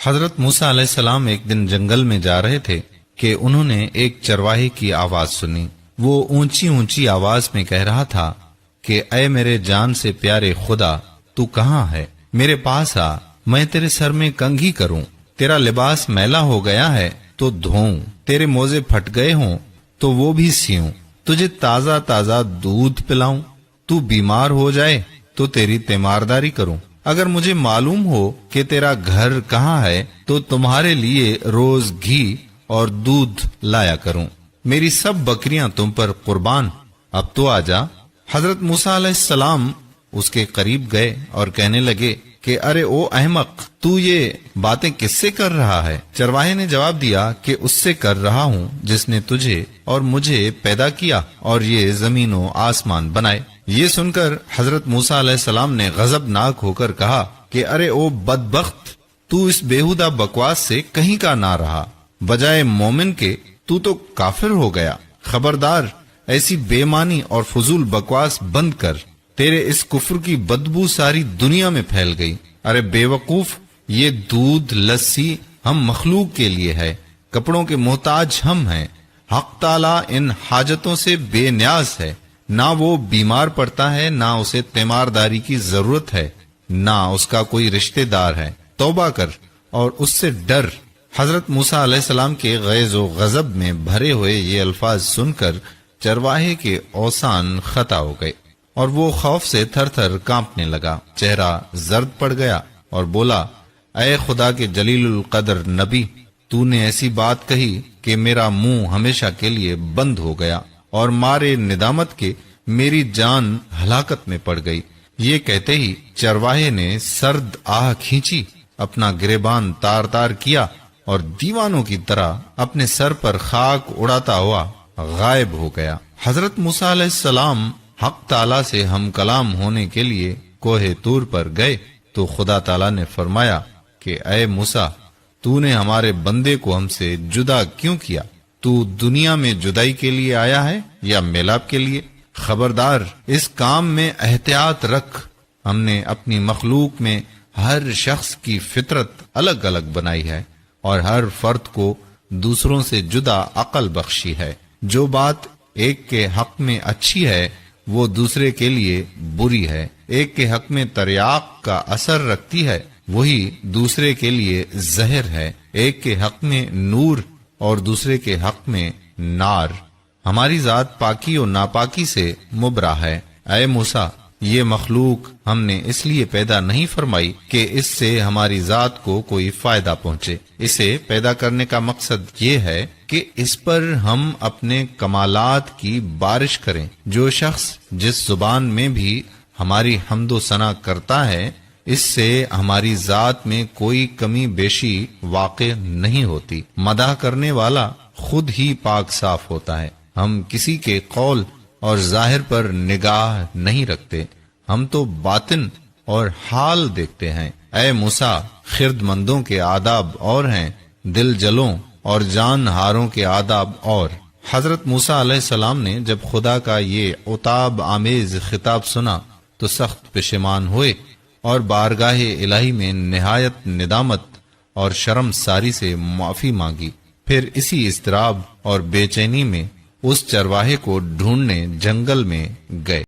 حضرت موسیٰ علیہ السلام ایک دن جنگل میں جا رہے تھے کہ انہوں نے ایک چرواہے کی آواز سنی۔ وہ اونچی اونچی آواز میں کہہ رہا تھا کہ اے میرے جان سے پیارے خدا، تو کہاں ہے؟ میرے پاس آ، میں تیرے سر میں کنگھی کروں۔ تیرا لباس میلا ہو گیا ہے تو دھوؤں، تیرے موزے پھٹ گئے ہوں تو وہ بھی سیوں، تجھے تازہ تازہ دودھ پلاؤں، تو بیمار ہو جائے تو تیری تیمارداری کروں۔ اگر مجھے معلوم ہو کہ تیرا گھر کہاں ہے تو تمہارے لیے روز گھی اور دودھ لایا کروں۔ میری سب بکریاں تم پر قربان، اب تو آ جا۔ حضرت موسیٰ علیہ السلام اس کے قریب گئے اور کہنے لگے کہ ارے او احمق، تو یہ باتیں کس سے کر رہا ہے؟ چرواہے نے جواب دیا کہ اس سے کر رہا ہوں جس نے تجھے اور مجھے پیدا کیا اور یہ زمین و آسمان بنائے۔ یہ سن کر حضرت موسیٰ علیہ السلام نے غضبناک ہو کر کہا کہ ارے او بدبخت، تو اس بیہودہ بکواس سے کہیں کا نہ رہا، بجائے مومن کے تو کافر ہو گیا۔ خبردار، ایسی بے معنی اور فضول بکواس بند کر، تیرے اس کفر کی بدبو ساری دنیا میں پھیل گئی۔ ارے بے وقوف، یہ دودھ لسی ہم مخلوق کے لیے ہے، کپڑوں کے محتاج ہم ہیں۔ حق تعالیٰ ان حاجتوں سے بے نیاز ہے، نہ وہ بیمار پڑتا ہے، نہ اسے تیمارداری کی ضرورت ہے، نہ اس کا کوئی رشتہ دار ہے۔ توبہ کر اور اس سے ڈر۔ حضرت موسیٰ علیہ السلام کے غیظ و غضب میں بھرے ہوئے یہ الفاظ سن کر چرواہے کے اوسان خطا ہو گئے اور وہ خوف سے تھر تھر کانپنے لگا، چہرہ زرد پڑ گیا اور بولا، اے خدا کے جلیل القدر نبی، تو نے ایسی بات کہی کہ میرا منہ ہمیشہ کے لیے بند ہو گیا اور مارے ندامت کے میری جان ہلاکت میں پڑ گئی۔ یہ کہتے ہی چرواہے نے سرد آہ کھینچی، اپنا گریبان تار تار کیا اور دیوانوں کی طرح اپنے سر پر خاک اڑاتا ہوا غائب ہو گیا۔ حضرت موسیٰ علیہ السلام حق تعالیٰ سے ہم کلام ہونے کے لیے کوہ طور پر گئے تو خدا تعالیٰ نے فرمایا کہ اے موسیٰ، تو نے ہمارے بندے کو ہم سے جدا کیوں کیا؟ تو دنیا میں جدائی کے لیے آیا ہے یا میلاب کے لیے؟ خبردار، اس کام میں احتیاط رکھ۔ ہم نے اپنی مخلوق میں ہر شخص کی فطرت الگ الگ بنائی ہے اور ہر فرد کو دوسروں سے جدا عقل بخشی ہے۔ جو بات ایک کے حق میں اچھی ہے وہ دوسرے کے لیے بری ہے۔ ایک کے حق میں تریاق کا اثر رکھتی ہے، وہی دوسرے کے لیے زہر ہے۔ ایک کے حق میں نور اور دوسرے کے حق میں نار۔ ہماری ذات پاکی و ناپاکی سے مبرا ہے۔ اے موسیٰ، یہ مخلوق ہم نے اس لیے پیدا نہیں فرمائی کہ اس سے ہماری ذات کو کوئی فائدہ پہنچے۔ اسے پیدا کرنے کا مقصد یہ ہے کہ اس پر ہم اپنے کمالات کی بارش کریں۔ جو شخص جس زبان میں بھی ہماری حمد و ثنا کرتا ہے، اس سے ہماری ذات میں کوئی کمی بیشی واقع نہیں ہوتی۔ مدح کرنے والا خود ہی پاک صاف ہوتا ہے۔ ہم کسی کے قول اور ظاہر پر نگاہ نہیں رکھتے، ہم تو باطن اور حال دیکھتے ہیں۔ اے موسیٰ، خرد مندوں کے آداب اور ہیں، دل جلوں اور جان ہاروں کے آداب اور۔ حضرت موسیٰ علیہ السلام نے جب خدا کا یہ عتاب آمیز خطاب سنا تو سخت پشیمان ہوئے اور بارگاہ الہی میں نہایت ندامت اور شرم ساری سے معافی مانگی۔ پھر اسی اضطراب اور بے چینی میں اس چرواہے کو ڈھونڈنے جنگل میں گئے۔